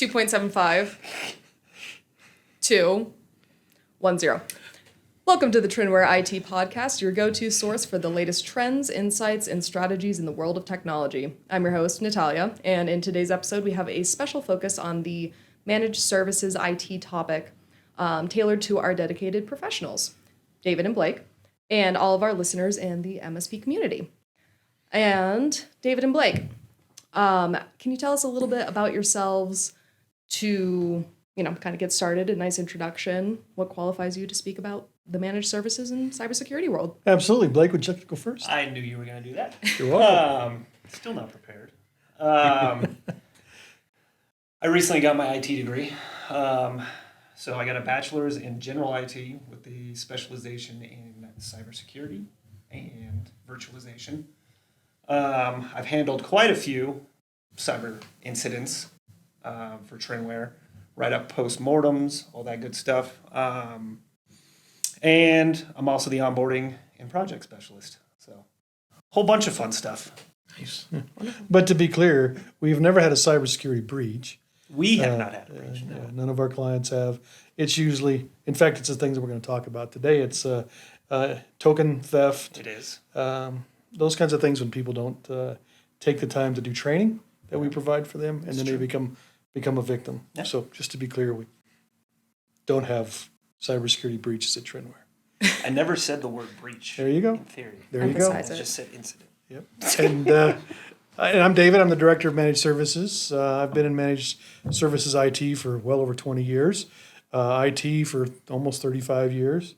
2.75 to 10. Welcome to the TrinWare IT Podcast, your go-to source for the latest trends, insights, and strategies in the world of technology. I'm your host, Natalia, and in today's episode, we have a special focus on the managed services IT topic, tailored to our dedicated professionals, David and Blake, and all of our listeners and the MSP community. And David and Blake, can you tell us a little bit about yourselves to, kind of get started, a nice introduction, what qualifies you to speak about the managed services and cybersecurity world? Absolutely. Blake, would you like to go first? I knew you were going to do that. You're welcome. Still not prepared. I recently got my IT degree. So I got a bachelor's in general IT with the specialization in cybersecurity and virtualization. I've handled quite a few cyber incidents for TrinWare, write up postmortems, all that good stuff. And I'm also the onboarding and project specialist. So a whole bunch of fun stuff. Nice. But to be clear, we've never had a cybersecurity breach. We have not had a breach, no. None of our clients have. It's usually, in fact, it's the things that we're going to talk about today. It's token theft. It is. Those kinds of things when people don't take the time to do training that we provide for them, and then they become a victim. Yeah. So just to be clear, we don't have cybersecurity breaches at TrinWare. I never said the word breach. There you go. In theory. There you go. I just said incident. Yep. And I'm David. I'm the director of managed services. I've been in managed services IT for well over 20 years. IT for almost 35 years.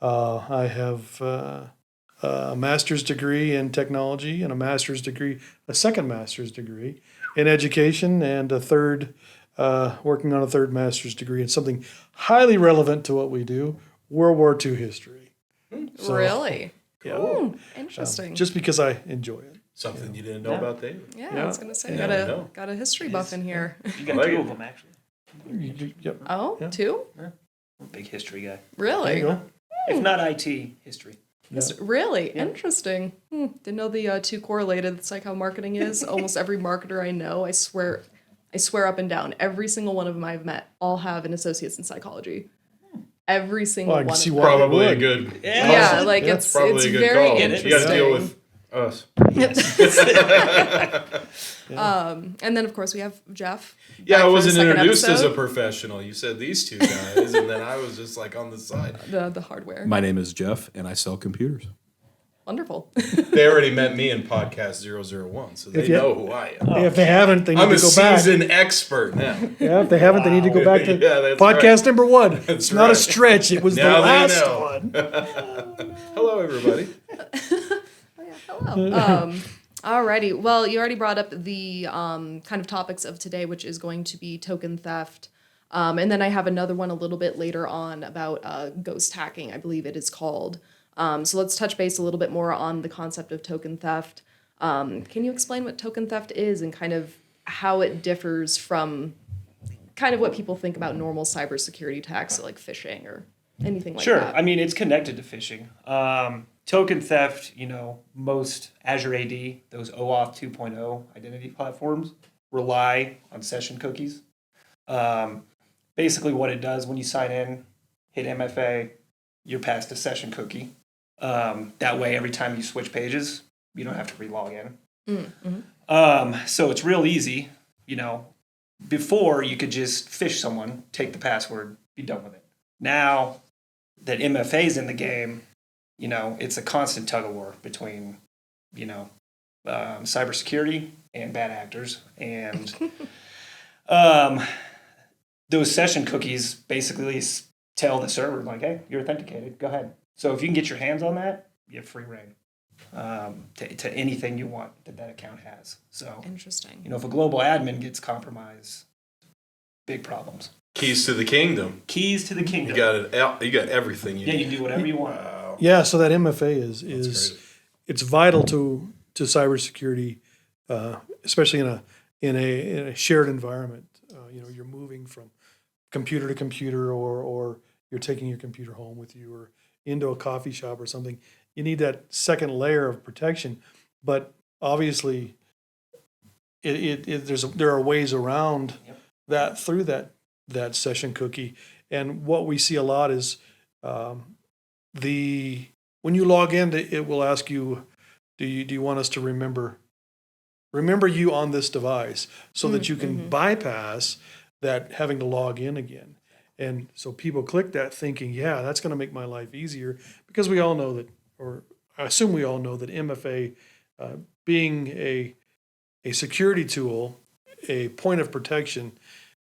I have a master's degree in technology and a second master's degree in education, and working on a third master's degree in something highly relevant to what we do, World War II history. So, really? Yeah. Ooh, interesting. Just because I enjoy it. Something you didn't know about David. Yeah, I was going to say, got a history buff in here. You got two of them, actually. Yep. Oh, Yeah. two? Yeah. I'm a big history guy. There you Really? go. If not IT, history. Yeah. Really? Interesting. Didn't know the two correlated. It's like how marketing is. Almost every marketer I know, I swear up and down, every single one of them I've met all have an associate's in psychology. Every single Well, I can one see of why. them. Probably a good. Yeah, like Yeah. it's Probably a good very call. interesting. You got to deal with us. And then of course we have Jeff. Yeah, back I for wasn't the second introduced as a episode. professional. You said these two guys, and then I was just like on the side. The hardware. My name is Jeff, and I sell computers. Wonderful. They already met me in podcast 001, so they know who I am. If they haven't, they need I'm to a go back. seasoned expert now. Yeah, if they haven't, they need to go back to Yeah, that's podcast number 1. It's That's not a right. stretch. It was the Now they last know. one. Hello, everybody. Hello. Alrighty. Well, you already brought up the kind of topics of today, which is going to be token theft. And then I have another one a little bit later on about ghost hacking, I believe it is called. So let's touch base a little bit more on the concept of token theft. Can you explain what token theft is and kind of how it differs from kind of what people think about normal cybersecurity attacks, so like phishing or anything like Sure. that? I mean, it's connected to phishing. Token theft, most Azure AD, those OAuth 2.0 identity platforms rely on session cookies. Basically what it does when you sign in, hit MFA, you're passed a session cookie. That way, every time you switch pages, you don't have to re-log in. Mm-hmm. So it's real easy. Before you could just phish someone, take the password, be done with it. Now that MFA's in the game, it's a constant tug of war between, cybersecurity and bad actors. And those session cookies basically tell the server, like, hey, you're authenticated, go ahead. So if you can get your hands on that, you have free reign to anything you want that account has. So, Interesting. if a global admin gets compromised, big problems. Keys to the kingdom. Keys to the kingdom. You got it. You got everything you Yeah, need. you can do whatever you want. Wow. Yeah, so that MFA is crazy. it's vital to cybersecurity, especially in a shared environment. You're moving from computer to computer, or you're taking your computer home with you, or into a coffee shop or something. You need that second layer of protection, but obviously, there are ways around that through that session cookie. And what we see a lot is when you log in, it will ask you, do you want us to remember you on this device so that you can bypass that having to log in again. And so people click that thinking, yeah, that's going to make my life easier, because we all know that, or I assume we all know that MFA, being a security tool, a point of protection,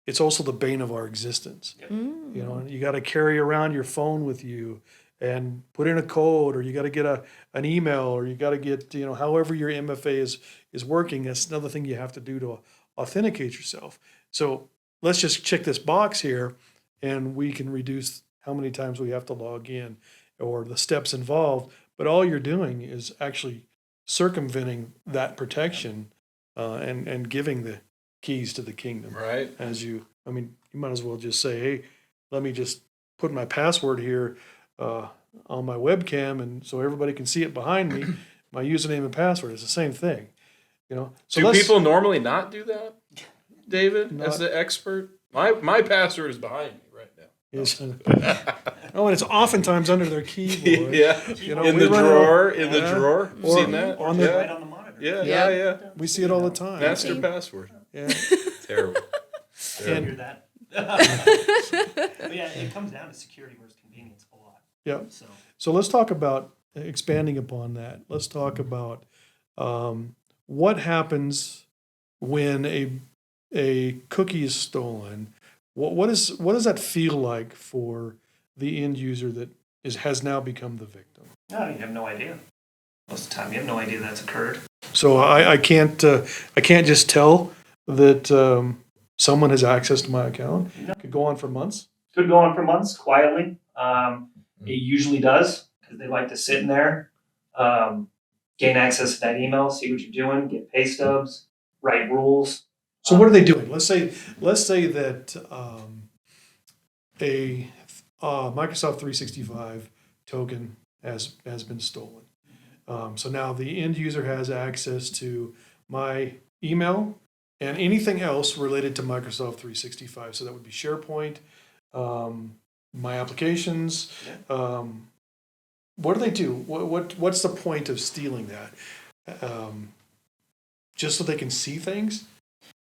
it's also the bane of our existence. You know, you got to carry around your phone with you and put in a code, or you got to get an email, or you got to get, however your MFA is working. That's another thing you have to do to authenticate yourself. So let's just check this box here, and we can reduce how many times we have to log in or the steps involved. But all you're doing is actually circumventing that protection and giving the keys to the kingdom. Right. You might as well just say, hey, let me just put my password here on my webcam, and so everybody can see it behind me. My username and password is the same thing. So do people normally not do that, David, as Not- the expert? My password is behind me right now. Yes. Oh, and it's oftentimes under their keyboard. Yeah. We In the run drawer. it- In the Yeah. drawer. Or Seen that? on Just the- right on the monitor. Yeah. We see it all the time. Master password. Yeah. Terrible. I hear that. But yeah, it comes down to security versus convenience a lot. Yeah. So So let's talk about expanding upon that. Let's talk about what happens when a cookie is stolen. What does that feel like for the end user that has now become the victim? no, you have no idea. Most of the time, you have no idea that's occurred. So I can't just tell that someone has access to my account. No. It could go on for months. Could go on for months quietly. It usually does, because they like to sit in there, gain access to that email, see what you're doing, get pay stubs, write rules. So what are they doing? Let's say that a Microsoft 365 token has been stolen. So now the end user has access to my email and anything else related to Microsoft 365. So that would be SharePoint, my applications. What do they do? What's the point of stealing that? Just so they can see things?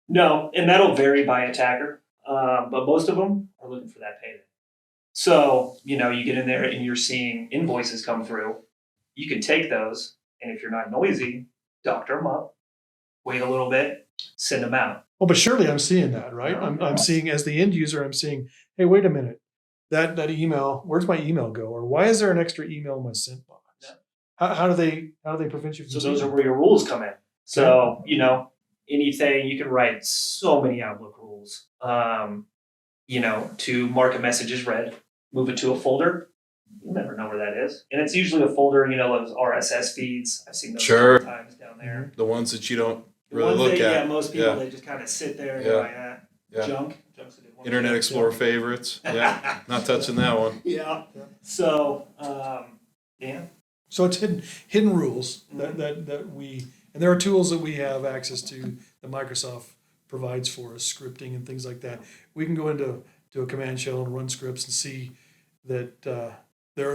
No, and that'll vary by attacker, but most of them are looking for that payday. So, you get in there and you're seeing invoices come through. You can take those, and if you're not noisy, doctor them up, wait a little bit, send them out. Well, but surely I'm seeing that, right? No. I'm seeing, as the end user, I'm seeing, hey, wait a minute, that email, where's my email go? Or why is there an extra email in my sent box? Yeah. How do they prevent you from So seeing those are that? where your rules come in. So, anything, you can write so many Outlook rules, to mark a message as read, move it to a folder. You'll never know where that is. And it's usually a folder, those RSS feeds. I've seen those Sure. times down there. The ones that you don't The really ones look that, at. Yeah, most people, Yeah. they just kind of sit there and Yeah. go like, Yeah. junk. Junk's a good one. Internet Explorer favorites. Yeah. Not touching that one. Yeah. So, yeah. So it's hidden rules that we, and there are tools that we have access to that Microsoft provides for us, scripting and things like that. We can go into a command shell and run scripts and see that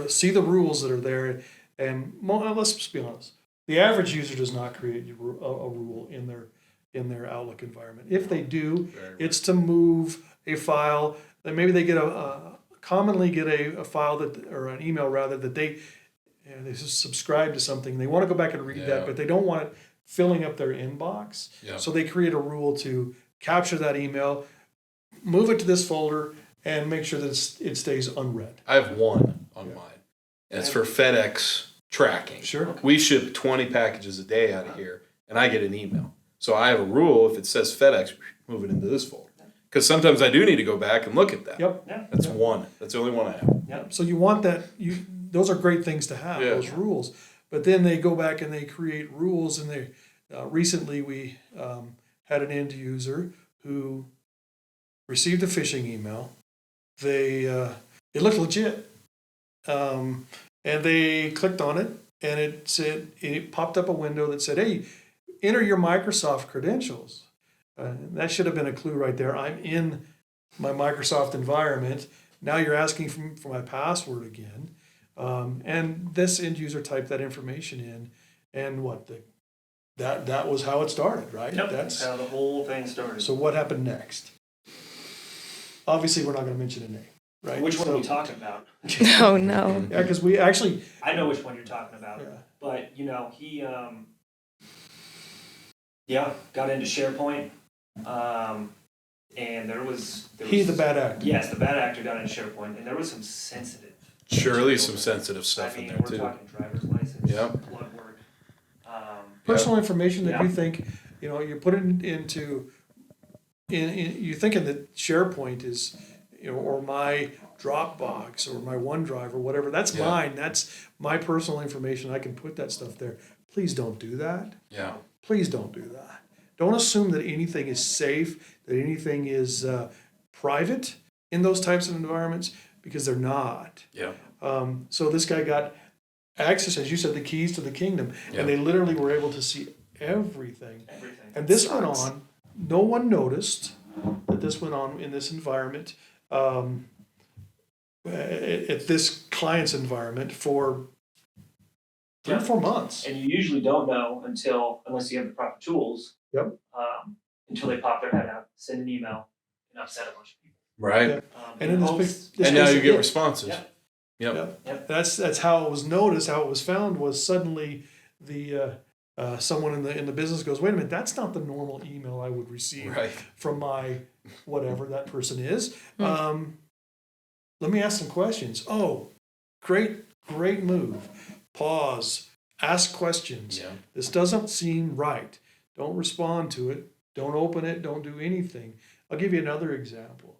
see the rules that are there. And let's just be honest, the average user does not create a rule in their Outlook environment. If they do, it's to move a file. Then maybe they commonly get a file or an email rather that they subscribe to something. They want to go back and read that, but they don't want it filling up their inbox. Yeah. So they create a rule to capture that email, move it to this folder, and make sure that it stays unread. I have one on mine. And it's for FedEx tracking. Sure. We ship 20 packages a day out of here, and I get an email. So I have a rule, if it says FedEx, move it into this folder. Because sometimes I do need to go back and look at that. Yep. Yeah. That's one. That's the only one I have. So you want that. Those are great things to have. Yeah. Those rules. But then they go back and they create rules. And they recently we had an end user who received a phishing email. It looked legit, and they clicked on it, and it popped up a window that said, "Hey, enter your Microsoft credentials." That should have been a clue right there. I'm in my Microsoft environment. Now you're asking for my password again. And this end user typed that information in, and that was how it started, right? Yep, that's how the whole thing started. So what happened next? Obviously, we're not going to mention a name, right? Which one are we talking about? Oh no. Yeah, because we actually. I know which one you're talking about. Yeah. But, he, got into SharePoint. And there was He's the bad actor. Yes, the bad actor got into SharePoint, and there was some sensitive. Surely some sensitive stuff in there we're too. talking driver's license, Yep. blood work. Personal information that Yeah. you think, you put it into, you thinking that SharePoint is, or my Dropbox or my OneDrive or whatever, that's Yeah. mine. That's my personal information. I can put that stuff there. Please don't do that. Yeah. Please don't do that. Don't assume that anything is safe, that anything is private in those types of environments, because they're not. Yeah. So this guy got access, as you said, the keys to the kingdom, Yeah. and they literally were able to see everything. Everything. And this went Sucks. on. No one noticed that this went on in this environment, at this client's environment for 3 or 4 months. And you usually don't know unless you have the proper tools. Yep. Until they pop their head out, send an email, and upset a bunch of people. Right. Yeah. And in this And now you get yeah. responses. Yeah. Yep. Yep. That's how it was noticed. How it was found was suddenly the someone in the business goes, wait a minute, that's not the normal email I would receive Right. from my whatever that person is. Let me ask some questions. Oh, great move. Pause. Ask questions. Yeah. This doesn't seem right. Don't respond to it. Don't open it. Don't do anything. I'll give you another example.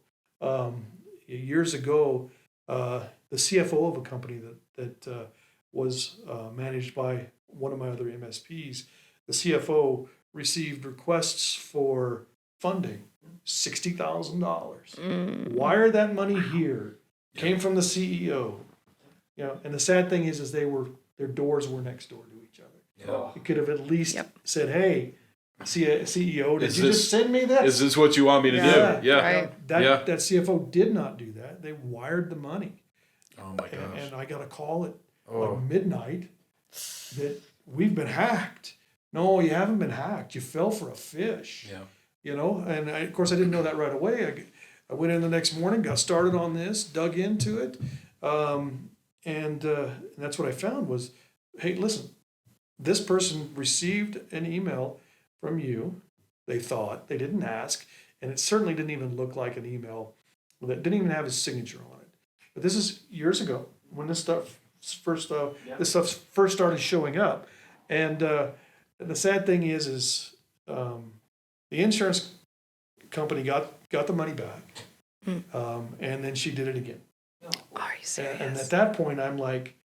Years ago, the CFO of a company that was managed by one of my other MSPs, the CFO received requests for funding, $60,000. Wire that money here. Came from the CEO. And the sad thing is their doors were next door to each other. Yeah. You could have at least Yep. said, "Hey, CEO, did Is you this- just send me this?" Is this what you want me to Yeah. do? Yeah. Right. That CFO did not do that. They wired the money, Oh my and, gosh. I got a call at Oh. like midnight that we've been hacked. No, you haven't been hacked. You fell for a fish. Yeah. And of course I didn't know that right away. I went in the next morning, got started on this, dug into it, and that's what I found was, hey, listen, this person received an email from you. They thought, they didn't ask, and it certainly didn't even look like an email that didn't even have his signature on it. But this is years ago when this stuff first started showing up, and the sad thing is the insurance company got the money back, and then she did it again. Are you serious? And at that point, I'm like,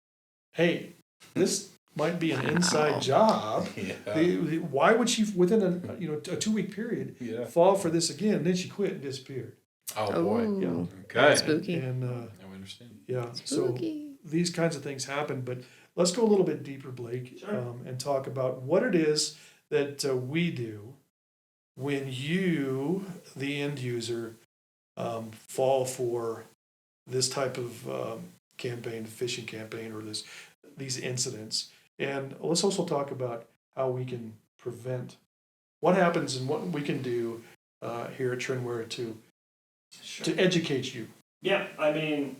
hey, this might be an inside job. Yeah. Why would she, within a 2-week period, Yeah. fall for this again? Then she quit and disappeared. Oh boy. Ooh. Okay. Spooky. And Now I understand. yeah, Spooky. so these kinds of things happen. But let's go a little bit deeper, Blake, Sure. and talk about what it is that we do when you, the end user, fall for this type of campaign, phishing campaign, or these incidents. And let's also talk about how we can prevent what happens and what we can do here at TrinWare to educate you. Yeah, I mean,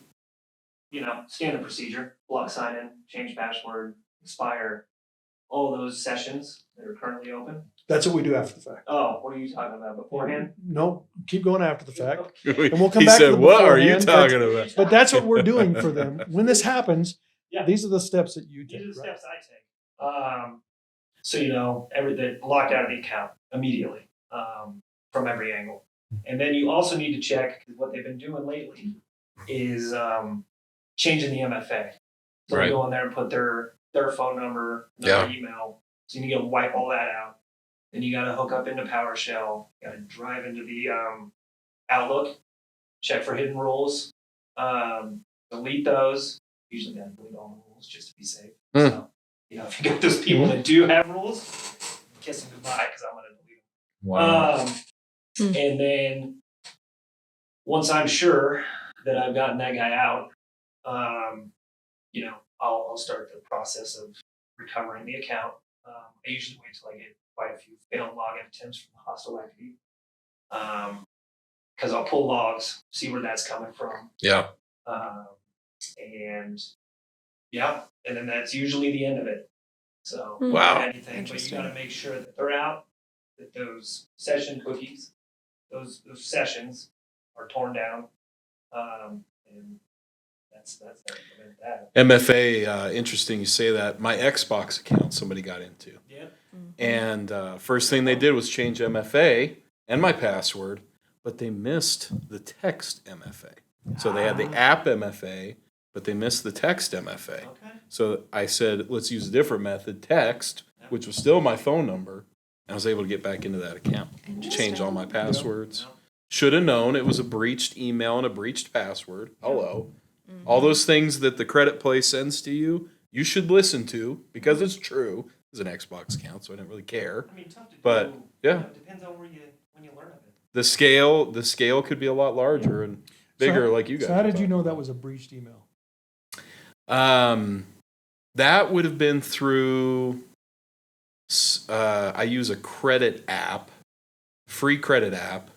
standard procedure, block sign in, change password, expire, all those sessions that are currently open. That's what we do after the fact. Oh, what are you talking about beforehand? No, keep going after the fact. Okay. And we'll come He back to said, the "What are you beforehand, talking about?" But that's what we're doing for them. When this happens, Yeah. these are the steps that you These take. are the Right? steps I take. So everything locked out of the account immediately from every angle, and then you also need to check what they've been doing lately is changing the MFA. So Right. they go on there and put their phone number, their email. So you need to wipe all that out. Then you got to hook up into PowerShell. You got to drive into the Outlook, check for hidden rules, delete those. Usually got to delete all the rules just to be safe. Hmm. So, if you got those people that do have rules, kiss them goodbye because I'm going to delete them. Wow. And then once I'm sure that I've gotten that guy out, I'll start the process of recovering the account. I usually wait till I get quite a few failed login attempts from hostile activity. Because I'll pull logs, see where that's coming from. Yeah. And then that's usually the end of it. So Wow. anything, but you got to make sure that they're out, that those session cookies, those sessions are torn down, and that's that. MFA, interesting you say that. My Xbox account somebody got into. Yeah. And first thing they did was change MFA and my password, but they missed the text MFA. So they had the app MFA, but they missed the text MFA. Okay. So I said, let's use a different method, text, which was still my phone number, and I was able to get back into that account, change all my passwords. Should have known it was a breached email and a breached password. Hello. All those things that the credit place sends to you, you should listen to because it's true. It's an Xbox account, so I didn't really care. I mean, tough to But, do. yeah. It depends on when you learn of it. The scale could be a lot larger and bigger, like you guys. So how were did you know talking that was a breached email? That would have been through. I use a credit app, free credit app,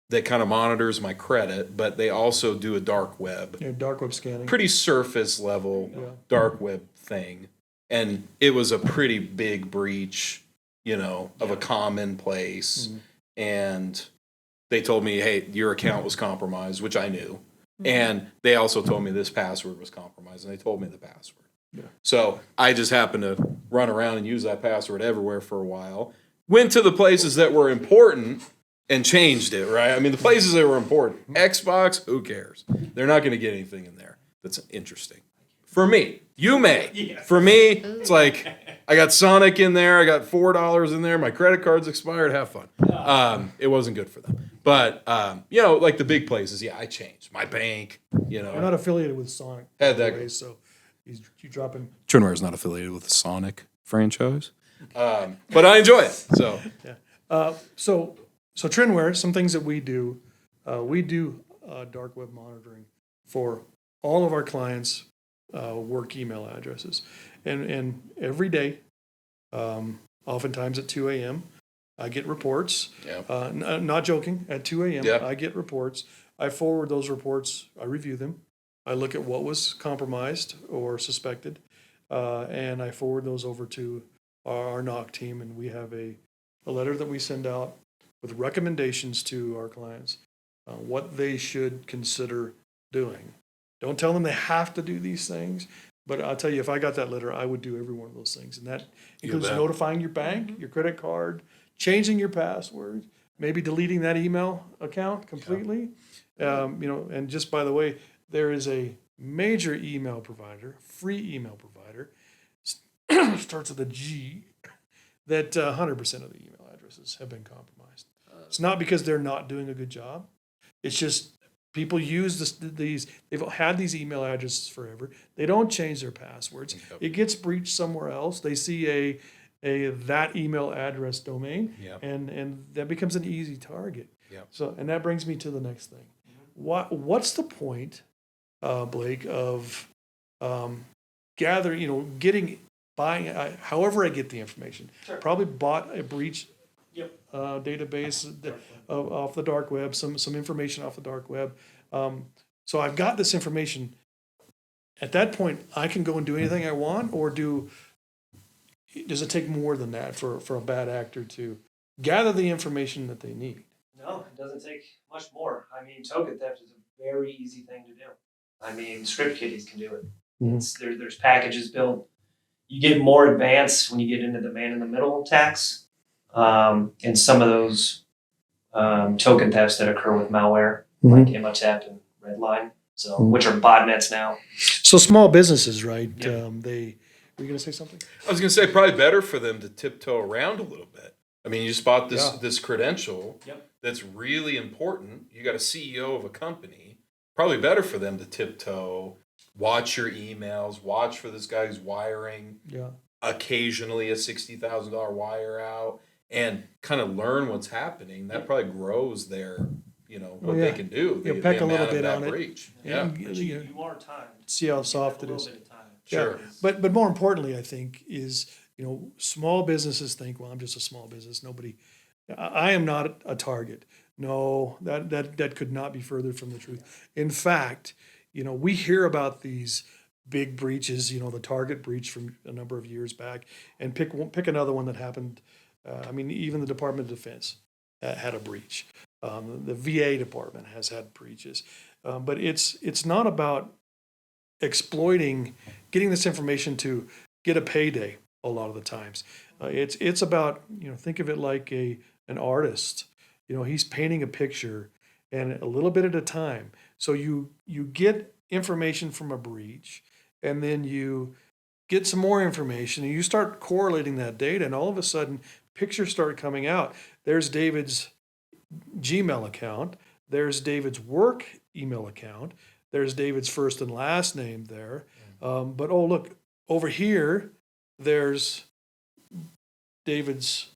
that kind of monitors my credit, but they also do a dark web, Yeah, dark web scanning. pretty surface level Yeah. dark web thing, and it was a pretty big breach, of a common place, and they told me, hey, your account was compromised, which I knew. And they also told me this password was compromised, and they told me the password. Yeah. So I just happened to run around and use that password everywhere for a while. Went to the places that were important and changed it, right? I mean, the places that were important. Xbox, who cares? They're not going to get anything in there that's interesting. For me, you may. Yeah. For me, it's like I got Sonic in there. I got $4 in there. My credit card's expired. Have fun. It wasn't good for them. But, like the big places, I changed. My bank, We're not affiliated with Sonic, Had that- by the way, so you dropping. TrinWare is not affiliated with the Sonic franchise. but I enjoy it. So So TrinWare, some things that we do dark web monitoring for all of our clients' work email addresses, and every day, oftentimes at 2 a.m., I get reports. Yeah. Not joking. At 2 a.m., Yeah. I get reports. I forward those reports. I review them. I look at what was compromised or suspected, and I forward those over to our NOC team, and we have a letter that we send out with recommendations to our clients, what they should consider doing. Don't tell them they have to do these things, but I'll tell you, if I got that letter, I would do every one of those things. And that includes bet. notifying your bank, your credit card, changing your password, maybe deleting that email account completely. And just by the way, there is a major email provider, free email provider, starts with a G, that 100% of the email addresses have been compromised. It's not because they're not doing a good job. It's just people use these. They've had these email addresses forever. They don't change their passwords. Yep. It gets breached somewhere else. They see a that email address domain, Yep. and that becomes an easy target. Yep. So, and that brings me to the next thing. What's the point, Blake, of gathering, buying, however I get the information? Sure. Probably bought a breach Yep. database off the dark web, some information off the dark web. So I've got this information. At that point, I can go and do anything I want, or does it take more than that for a bad actor to gather the information that they need? No, it doesn't take much more. I mean, token theft is a very easy thing to do. I mean, script kiddies can do it. There's packages built. You get more advanced when you get into the man-in-the-middle attacks, and some of those token thefts that occur with malware, like Imhotep and Redline, which are botnets now. So small businesses, right? Yep. Were you going to say something? I was going to say probably better for them to tiptoe around a little bit. I mean, you just bought Yeah. this credential that's really important. You got a CEO of a company. Probably better for them to tiptoe, watch your emails, watch for this guy who's wiring Yeah. occasionally a $60,000 wire out, and kind of learn what's happening, that probably grows their, what yeah. they can do. Yeah, the peck a amount little of bit that on it. breach. And Yeah. But you are timed. see how You soft have it a is. little bit of time. Sure. But more importantly, I think is, small businesses think, well, I'm just a small business. I am not a target. No, that could not be further from the truth. In fact, we hear about these big breaches, the Target breach from a number of years back, and pick another one that happened. Even the Department of Defense had a breach. The VA department has had breaches, but it's not about exploiting, getting this information to get a payday. A lot of the times, it's about, think of it like an artist. He's painting a picture, and a little bit at a time. So you get information from a breach, and then you get some more information, and you start correlating that data, and all of a sudden pictures start coming out. There's David's Gmail account. There's David's work email account. There's David's first and last name there. But oh, look, over here, there's David's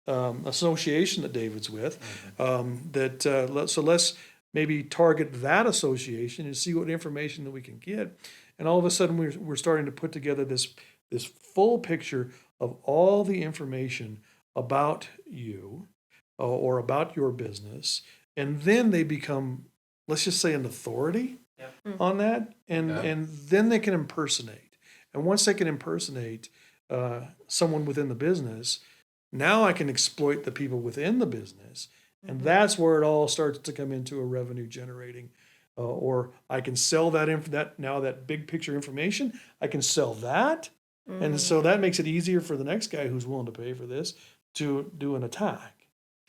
association that David's with. So let's maybe target that association and see what information that we can get. And all of a sudden, we're starting to put together this full picture of all the information about you or about your business, and then they become, let's just say, an authority on that, and then they can impersonate. And once they can impersonate someone within the business, now I can exploit the people within the business, and that's where it all starts to come into a revenue generating. Or I can sell that big picture information. I can sell that, and so that makes it easier for the next guy who's willing to pay for this to do an attack.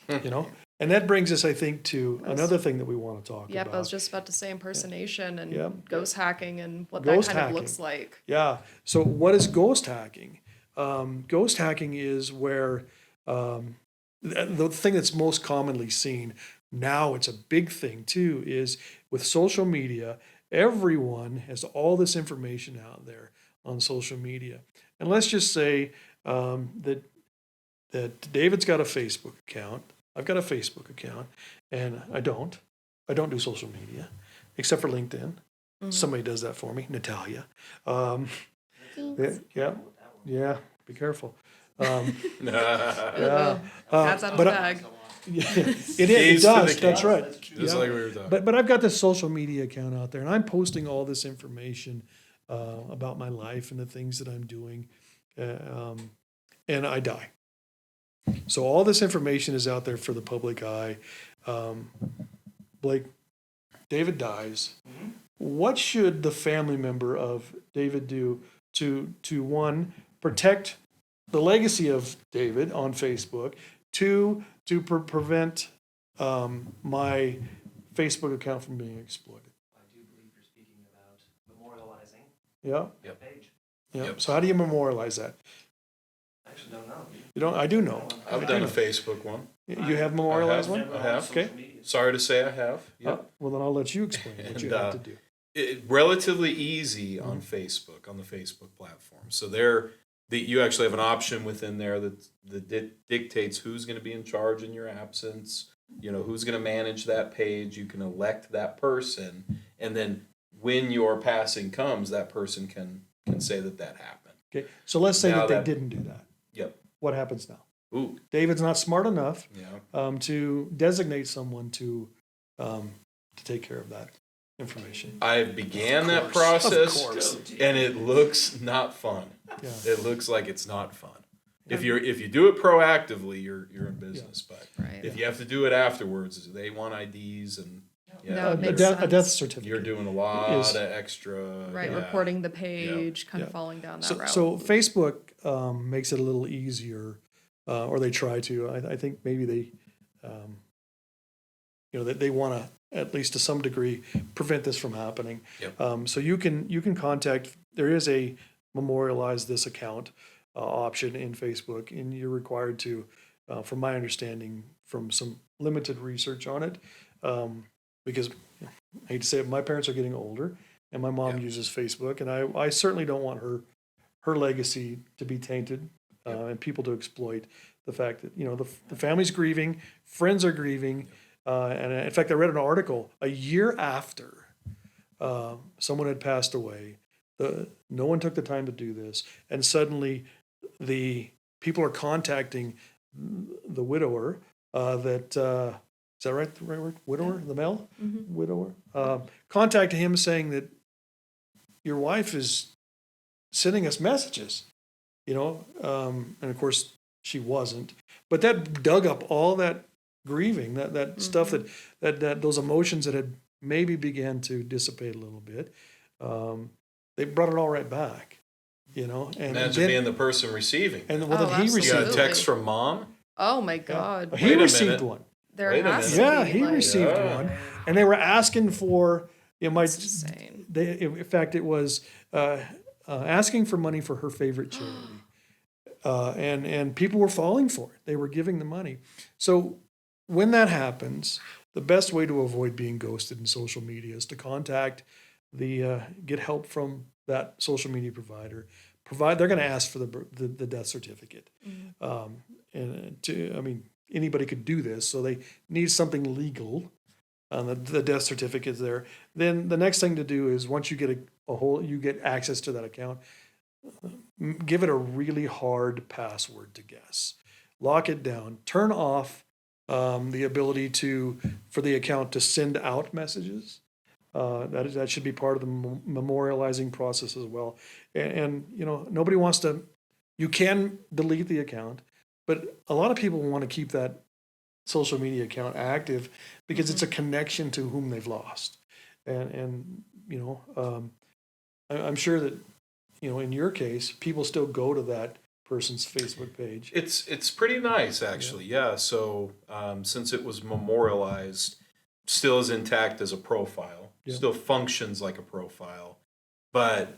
And that brings us, I think, to another thing that we want to talk about. Yep, I was just about to say impersonation and Yep. ghost hacking and what Ghost that kind hacking. of looks like. Yeah. So what is ghost hacking? Ghost hacking is where the thing that's most commonly seen now, it's a big thing too, is with social media. Everyone has all this information out there on social media, and let's just say that David's got a Facebook account. I've got a Facebook account, and I don't do social media except for LinkedIn. Somebody does that for me, Natalia. Yeah. Be careful. Cat's out of the bag. It does. That's right. Just like we were talking. But I've got this social media account out there, and I'm posting all this information about my life and the things that I'm doing, and I die. So all this information is out there for the public eye. Blake, David dies. What should the family member of David do to one, protect the legacy of David on Facebook, two, to prevent my Facebook account from being exploited? I do believe you're speaking about memorializing Yeah. the page. Yeah. Yep. So how do you memorialize that? I actually don't know. You don't? I do know. I've done a Facebook one. You have memorialized one? I have. Okay. Sorry to say I have. Yep. Well, then I'll let you explain what you And, have to do. Relatively easy on Facebook, on the Facebook platform. So you actually have an option within there that dictates who's going to be in charge in your absence, who's going to manage that page. You can elect that person, and then when your passing comes, that person can say that happened. Okay. So let's say Now that that- they didn't do that. Yep. What happens now? Ooh. David's not smart enough Yeah. to designate someone to take care of that information. I began that Of process, course. and it looks not fun. Yeah. It looks like it's not fun. If you do it proactively, you're in business. But Right. if you have to do it afterwards, they want IDs and No, it A makes death sense. certificate. you're doing a lot Is- of extra. Right, yeah. reporting the page, kind of Yeah. falling down that So, route. so Facebook makes it a little easier, or they try to. I think maybe they, they want to, at least to some degree, prevent this from happening. Yep. So you can contact. There is a memorialize this account option in Facebook, and you're required to, from my understanding, from some limited research on it, because I hate to say it, my parents are getting older, and my mom Yeah. uses Facebook, and I certainly don't want her legacy to be tainted and people to exploit the fact that, the family's grieving, friends are grieving. And in fact, I read an article a year after someone had passed away. No one took the time to do this. And suddenly the people are contacting the widower is that right? The right word? Widower? The male? Mm-hmm. Widower? Contacting him saying that your wife is sending us messages, and of course she wasn't. But that dug up all that grieving, that stuff that those emotions that had maybe began to dissipate a little bit. They brought it all right back, And Imagine then, being the person receiving. and Oh, he You received got a absolutely. text from mom? Oh my God. He Wait a received minute. one. There Wait a has minute. to Yeah, be, he like, received Yeah. one, and they were asking for. That's insane. In fact, it was asking for money for her favorite charity, and people were falling for it. They were giving the money. So when that happens, the best way to avoid being ghosted in social media is to contact get help from that social media provider. They're going to ask for the death certificate, anybody could do this, so they need something legal. The death certificate is there. Then the next thing to do is once you get you get access to that account, give it a really hard password to guess. Lock it down. Turn off the ability for the account to send out messages. That should be part of the memorializing process as well. And nobody wants to. You can delete the account, but a lot of people want to keep that social media account active because it's a connection to whom they've lost. And I'm sure that in your case, people still go to that person's Facebook page. It's pretty nice, actually. Yeah. So since it was memorialized, still is intact as a profile, still functions like a profile, but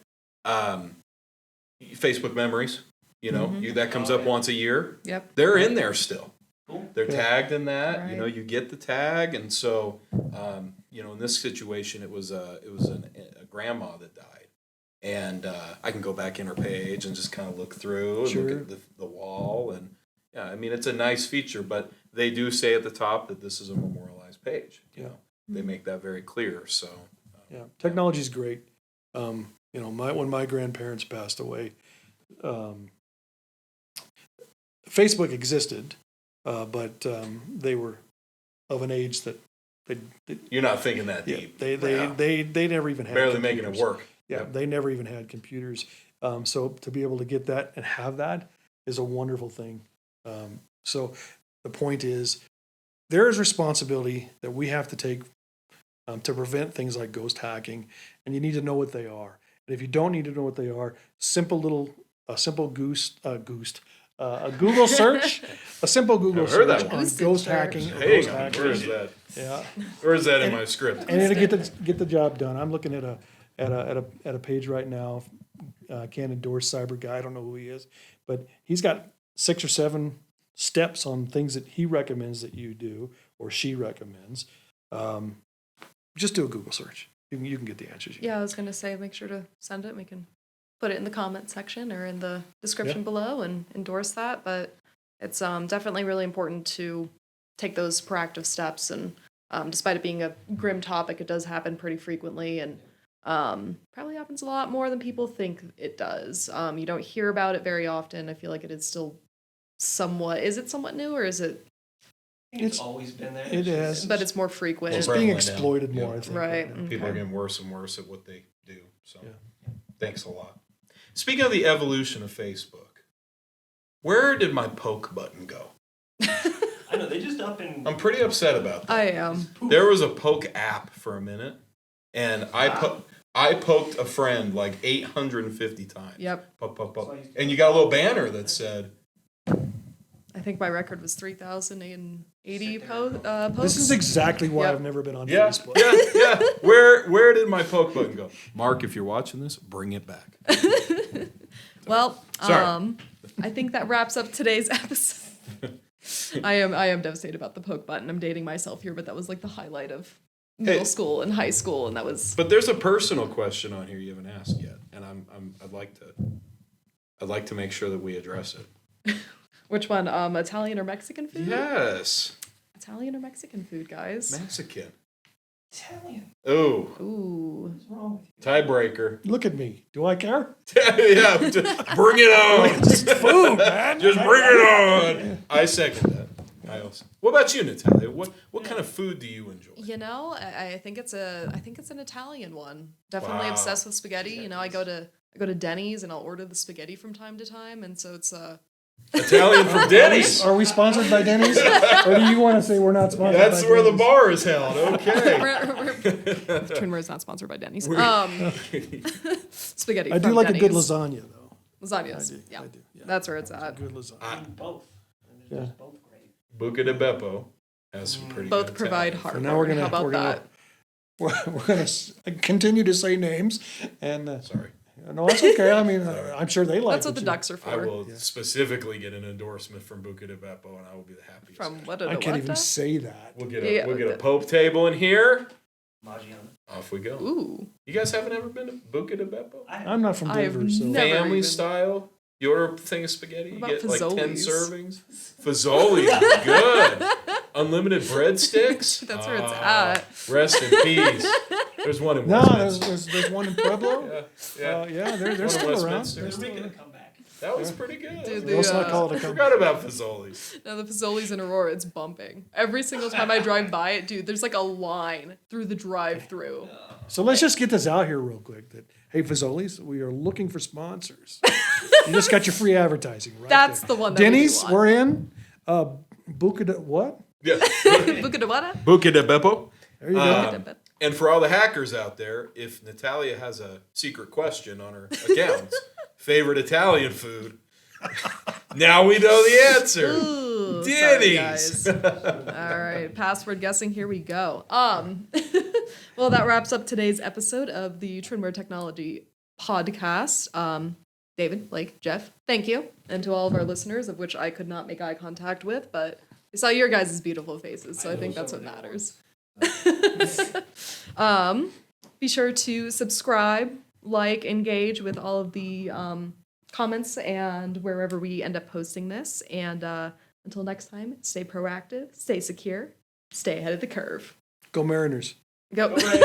Facebook memories, that comes up once a year. Yep. They're in there still. Cool. They're tagged in that. Right. You get the tag, and so in this situation, it was a grandma that died, and I can go back in her page and just kind of look through and look at the wall, and it's a nice feature. But they do say at the top that this is a memorialized page. They make that very clear. So Technology is great. When my grandparents passed away, Facebook existed. But they were of an age that you're not thinking that deep. They never even had Barely computers. making it work. Yeah, they never even had computers. So to be able to get that and have that is a wonderful thing. So the point is, there is responsibility that we have to take to prevent things like ghost hacking, and you need to know what they are. And if you don't need to know what they are, a Google search, a simple Google I've heard that search one. on ghost search. hacking. Or Hey, ghost hacking. where is that? Yeah, Where is that in my script? and it'll get the job done. I'm looking at a page right now. Can't endorse Cyber Guy. I don't know who he is, but he's got 6 or 7 steps on things that he recommends that you do or she recommends. Just do a Google search. You can get the answers. Yeah, I was gonna say, make sure to send it. We can put it in the comment section or in the description below and endorse that. But it's definitely really important to take those proactive steps. And despite it being a grim topic, it does happen pretty frequently, and probably happens a lot more than people think it does. You don't hear about it very often. I feel like it is still somewhat. Is it somewhat new, or is it? It's always been there. It is. But it's more frequent. It's Prevalent being now. exploited Yeah. more, I think. Right. now. People are Okay. getting worse and worse at what they do. So Yeah. thanks a lot. Speaking of the evolution of Facebook, where did my poke button go? I know they just up and I'm pretty upset about that. I am. There was a poke app for a minute, and I poked a friend like 850 times. Yep. Poke, poke, poke. And you got a little banner that said, I think my record was 3,080 posts. This is exactly why Yep. I've never been on yeah, Facebook. yeah. Where did my poke button go? Mark, if you're watching this, bring it back. Well, Sorry. I think that wraps up today's episode. I am devastated about the poke button. I'm dating myself here, but that was like the highlight of middle school and high school, and that was. But there's a personal question on here you haven't asked yet, and I'd like to make sure that we address it. Which one? Italian or Mexican food? Yes. Italian or Mexican food, guys? Mexican. Italian. Oh, Ooh. What's wrong with you? tiebreaker. Look at me. Do I care? Yeah, bring it on. It's food, man. Just bring it on. I second that. I also. What about you, Natalia? What kind of food do you enjoy? You know, I think it's an Italian one. Definitely Wow. obsessed with spaghetti. You know, I go to Denny's and I'll order the spaghetti from time to time, and so it's Italian from Denny's. Are we sponsored by Denny's? Or do you want to say we're not sponsored That's by where the Denny's? bar is held. Okay. TrinWare is not sponsored by Denny's. Spaghetti. I do from like a good Denny's. lasagna, though. Lasagnas. I do, Yeah. I do, yeah. That's where it's at. Good lasagna. I mean, both. And they're just both great. Buca de Beppo has some pretty Both good provide Italian. heartburn. now we're gonna- How about we're gonna- that? We're going to continue to say names. And Sorry. no, that's okay. I mean, I'm sure they like That's what the it, too. ducks are I for. will specifically get an endorsement from Buca de Beppo, and I will be the happiest. From what? I can't even say that. We'll get Yeah, a Pope table in here. Maggiano. Off we go. Ooh. You guys haven't ever been to Buca de Beppo? I'm not from I've Denver, so never Family even- style. You order a thing of spaghetti, you What get about like 10 Fazoli's? servings. Fazoli's, good. Unlimited breadsticks. That's where it's Ah, at. Rest in peace. There's one in no, Westminster. there's one in Pueblo. Yeah. They're One in still around. Westminster. They're They're still making a around. comeback. That was pretty good. Dude, Let's not the, call it a I comeback. forgot about Fazoli's. No, the Fazoli's in Aurora, it's bumping. Every single time I drive by it, dude, there's like a line through the drive-through. So let's just get this out here real quick. That hey, Fazoli's, we are looking for sponsors. You just got your free advertising, right? That's there. the one that we Denny's, want. we're in. Buca de what? Yeah. Buca de Wada? Buca de Beppo. There you go. And for all the hackers out there, if Natalia has a secret question on her accounts, favorite Italian food, now we know the answer. Ooh, sorry, Denny's. guys. All right, password guessing. Here we go. Well, that wraps up today's episode of the TrinWare Technology podcast. David, Blake, Jeff, thank you, and to all of our listeners, of which I could not make eye contact with, but I saw your guys' beautiful faces, so I think that's what matters. Be sure to subscribe, like, engage with all of the comments and wherever we end up posting this. And until next time, stay proactive, stay secure, stay ahead of the curve. Go Mariners. Go. All right.